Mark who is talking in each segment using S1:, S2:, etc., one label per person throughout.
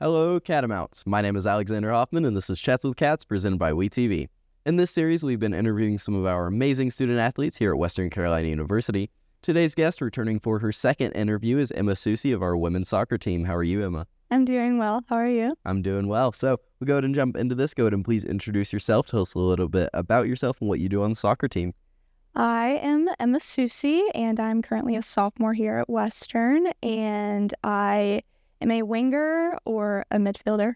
S1: Hello, Catamounts. My name is Alexander Hoffman, and this is Chats with Cats presented by WeTV. In this series, we've been interviewing some of our amazing student athletes here at Western Carolina University. Today's guest, returning for her second interview, is Emma Soucy of our women's soccer team. How are you, Emma?
S2: I'm doing well. How are you?
S1: I'm doing well. So we'll go ahead and jump into this. Go ahead and please introduce yourself. Tell us a little bit about yourself and what you do on the soccer team.
S2: I am Emma Soucy, and I'm currently a sophomore here at Western, and I am a winger or a midfielder.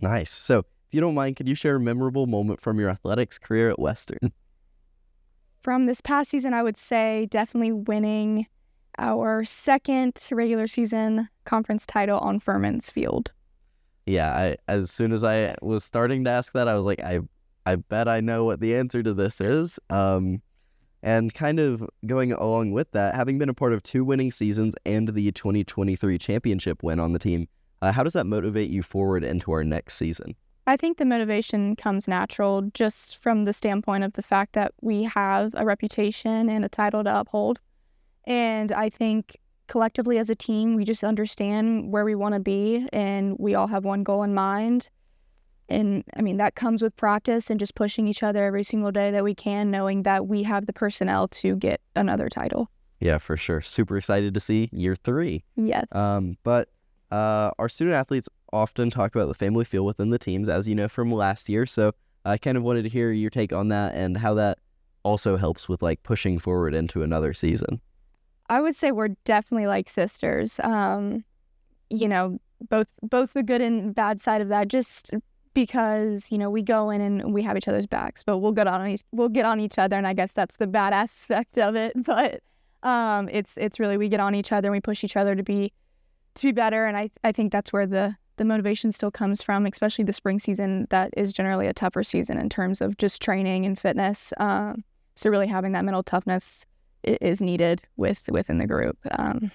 S1: Nice. So if you don't mind, could you share a memorable moment from your athletics career at Western?
S2: From this past season, I would say definitely winning our second regular season conference title on Furman's Field.
S1: Yeah, as soon as I was starting to ask that, I was like, I bet I know what the answer to this is. And kind of going along with that, having been a part of 2 winning seasons and the 2023 championship win on the team, how does that motivate you forward into our next season?
S2: I think the motivation comes natural just from the standpoint of the fact that we have a reputation and a title to uphold. And I think collectively as a team, we just understand where we want to be, and we all have one goal in mind. And I mean, that comes with practice and just pushing each other every single day that we can, knowing that we have the personnel to get another title.
S1: Yeah, for sure. Super excited to see year 3.
S2: Yes.
S1: But our student athletes often talk about the family feel within the teams, as you know from last year. So I kind of wanted to hear your take on that and how that also helps with like pushing forward into another season.
S2: I would say we're definitely like sisters. You know, both the good and bad side of that, just because, you know, we go in and we have each other's backs, but we'll get on each other, and I guess that's the bad aspect of it. But it's really, we get on each other and we push each other to be better, and I think that's where the motivation still comes from, especially the spring season. That is generally a tougher season in terms of just training and fitness. So really having that mental toughness is needed within the group. But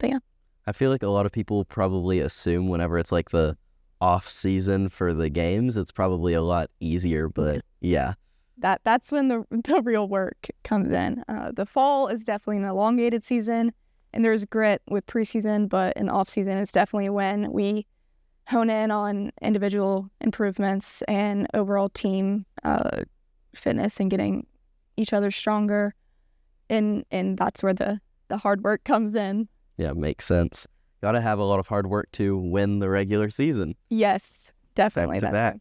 S2: yeah.
S1: I feel like a lot of people probably assume whenever it's like the off season for the games, it's probably a lot easier, but yeah.
S2: That's when the real work comes in. The fall is definitely an elongated season, and there's grit with preseason, but in off season is definitely when we hone in on individual improvements and overall team fitness and getting each other stronger. And that's where the hard work comes in.
S1: Yeah, makes sense. Got to have a lot of hard work to win the regular season.
S2: Yes, definitely.
S1: Back to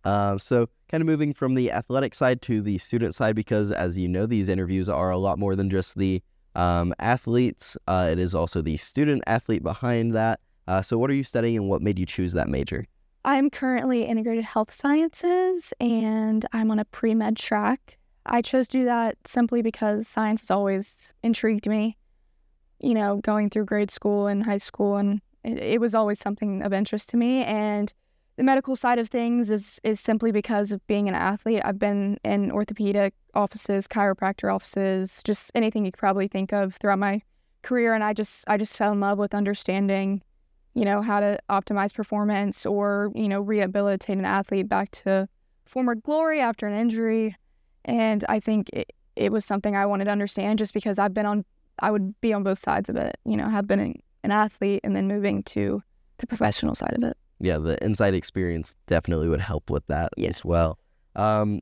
S1: back. So kind of moving from the athletic side to the student side, because as you know, these interviews are a lot more than just the athletes. It is also the student athlete behind that. So what are you studying and what made you choose that major?
S2: I'm currently integrated health sciences, and I'm on a pre-med track. I chose to do that simply because science has always intrigued me. You know, going through grade school and high school, and it was always something of interest to me. And the medical side of things is simply because of being an athlete. I've been in orthopedic offices, chiropractor offices, just anything you could probably think of throughout my career. And I just fell in love with understanding, you know, how to optimize performance or, you know, rehabilitate an athlete back to former glory after an injury. And I think it was something I wanted to understand just because I would be on both sides of it, you know, have been an athlete and then moving to the professional side of it.
S1: Yeah, the inside experience definitely would help with that as well. And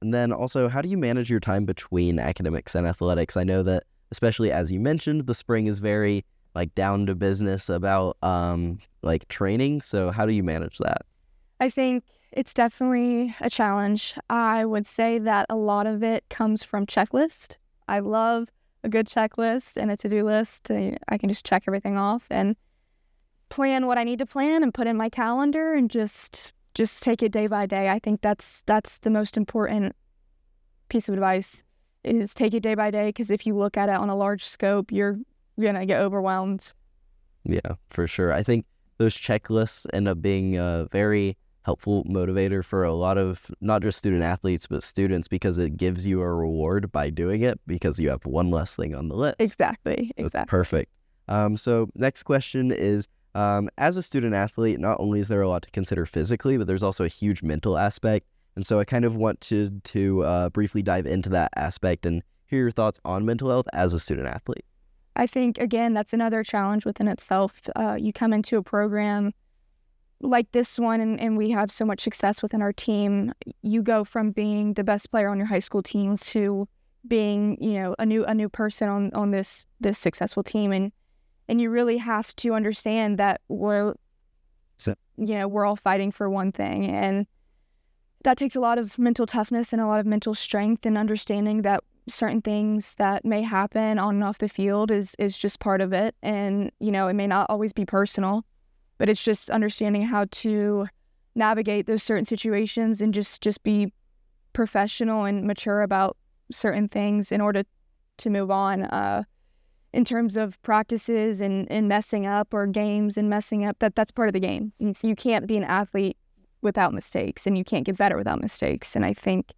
S1: then also, how do you manage your time between academics and athletics? I know that, especially as you mentioned, the spring is very like down to business about like training. So how do you manage that?
S2: I think it's definitely a challenge. I would say that a lot of it comes from checklist. I love a good checklist and a to-do list. I can just check everything off and plan what I need to plan and put in my calendar and just take it day by day. I think that's the most important piece of advice, is take it day by day, because if you look at it on a large scope, you're going to get overwhelmed.
S1: Yeah, for sure. I think those checklists end up being a very helpful motivator for a lot of not just student athletes, but students, because it gives you a reward by doing it because you have one less thing on the list.
S2: Exactly.
S1: That's perfect. So next question is, as a student athlete, not only is there a lot to consider physically, but there's also a huge mental aspect. And so I kind of want to briefly dive into that aspect and hear your thoughts on mental health as a student athlete.
S2: I think, again, that's another challenge within itself. You come into a program like this one, and we have so much success within our team. You go from being the best player on your high school team to being, a new person on this successful team, and you really have to understand that we're all fighting for one thing, and that takes a lot of mental toughness and a lot of mental strength, and understanding that certain things that may happen on and off the field is just part of it, and it may not always be personal, but it's just understanding how to navigate those certain situations and just be professional and mature about certain things in order to move on. In terms of practices and messing up, or games and messing up, that's part of the game. You can't be an athlete without mistakes, and you can't get better without mistakes. And I think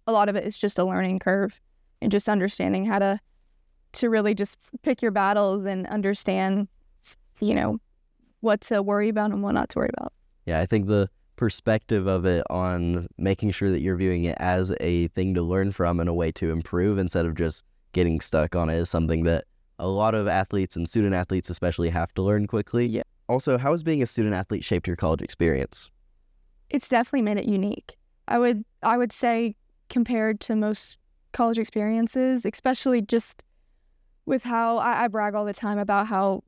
S2: a lot of it is just a learning curve, and just understanding how to really just pick your battles and understand, what to worry about and what not to worry about.
S1: Yeah, I think the perspective of it on making sure that you're viewing it as a thing to learn from and a way to improve instead of just getting stuck on it is something that a lot of athletes, and student athletes especially, have to learn quickly.
S2: Yeah.
S1: Also, how has being a student athlete shaped your college experience?
S2: It's definitely made it unique. I would say, compared to most college experiences, especially just with how I brag all the time about how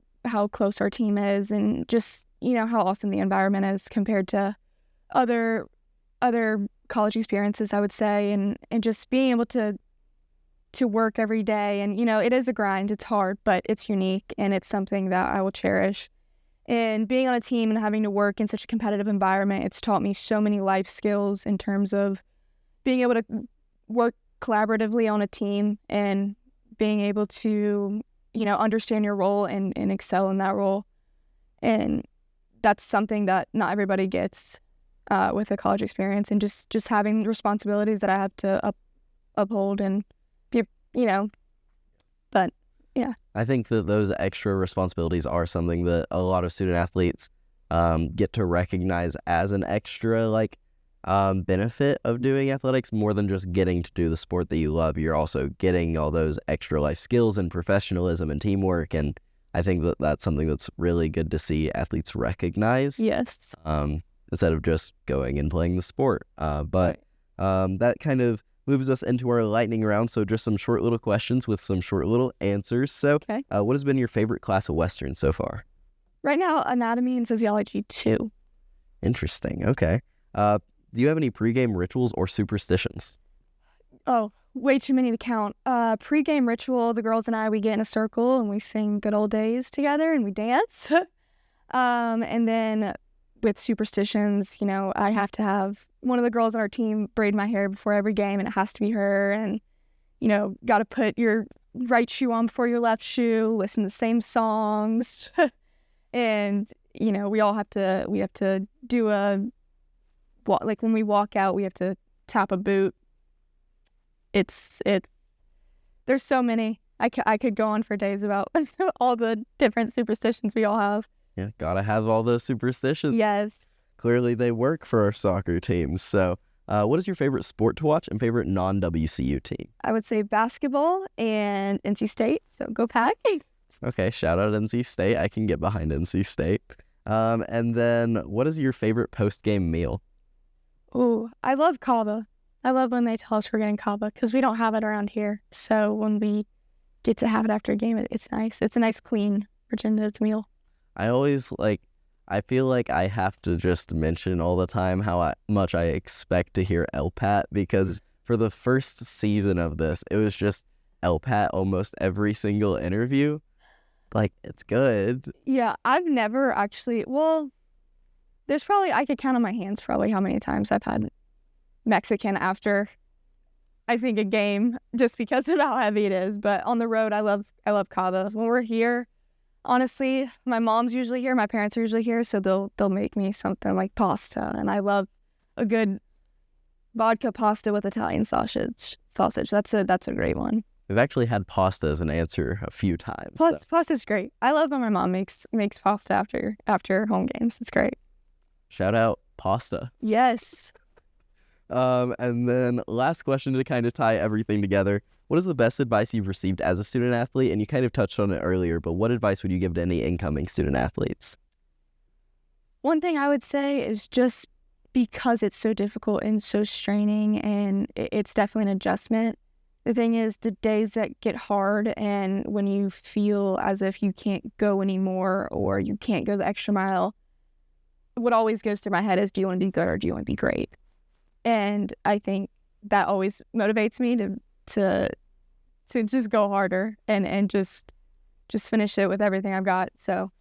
S2: close our team is, and just how awesome the environment is compared to other college experiences, I would say, and just being able to work every day, and it is a grind, it's hard, but it's unique, and it's something that I will cherish. And being on a team and having to work in such a competitive environment, it's taught me so many life skills in terms of being able to work collaboratively on a team, and being able to understand your role and excel in that role. And that's something that not everybody gets with a college experience, and just having responsibilities that I have to uphold and be, but yeah.
S1: I think that those extra responsibilities are something that a lot of student athletes get to recognize as an extra benefit of doing athletics, more than just getting to do the sport that you love. You're also getting all those extra life skills and professionalism and teamwork, and I think that that's something that's really good to see athletes recognize.
S2: Yes.
S1: Instead of just going and playing the sport. But that kind of moves us into our lightning round. So just some short little questions with some short little answers. So
S2: Okay.
S1: What has been your favorite class of Western so far?
S2: Right now, Anatomy and Physiology 2.
S1: Interesting. Okay. Do you have any pregame rituals or superstitions?
S2: Oh, way too many to count. Pre-game ritual, the girls and I, we get in a circle and we sing Good Old Days together and we dance. And then with superstitions, I have to have one of the girls on our team braid my hair before every game, and it has to be her. And, got to put your right shoe on before your left shoe, listen to the same songs. And, we have to do when we walk out, we have to tap a boot. There's so many. I could go on for days about all the different superstitions we all have.
S1: Yeah, gotta have all those superstitions.
S2: Yes.
S1: Clearly they work for our soccer teams. So what is your favorite sport to watch and favorite non-WCU team?
S2: I would say basketball and NC State. So go Pack.
S1: Okay, shout out NC State. I can get behind NC State. And then what is your favorite post-game meal?
S2: Ooh, I love kava. I love when they tell us we're getting kava, because we don't have it around here. So when we get to have it after a game, it's nice. It's a nice, clean, regenerative meal.
S1: I feel like I have to just mention all the time how much I expect to hear LPAT, because for the first season of this, it was just LPAT almost every single interview. It's good.
S2: Yeah, I've never actually, there's probably, I could count on my hands probably how many times I've had Mexican after, I think, a game, just because of how heavy it is. But on the road, I love kava. When we're here, honestly, my mom's usually here, my parents are usually here, so they'll make me something like pasta, and I love a good vodka pasta with Italian sausage. That's a great one.
S1: We've actually had pasta as an answer a few times.
S2: Pasta's great. I love when my mom makes pasta after home games. It's great.
S1: Shout out pasta.
S2: Yes.
S1: And then last question to kind of tie everything together. what is the best advice you've received as a student athlete? And you kind of touched on it earlier, but what advice would you give to any incoming student athletes?
S2: One thing I would say is just because it's so difficult and so straining, and it's definitely an adjustment. The thing is, the days that get hard and when you feel as if you can't go anymore or you can't go the extra mile, what always goes through my head is, do you want to be good or do you want to be great? And I think that always motivates me to just go harder and just finish it with everything I've got. So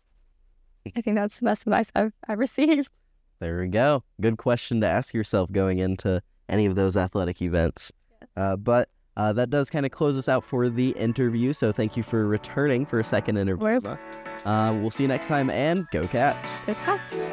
S2: I think that's the best advice I've received.
S1: There we go. Good question to ask yourself going into any of those athletic events. But that does kind of close us out for the interview. So thank you for returning for a second interview. We'll see you next time, and go Cats.
S2: Go Cats.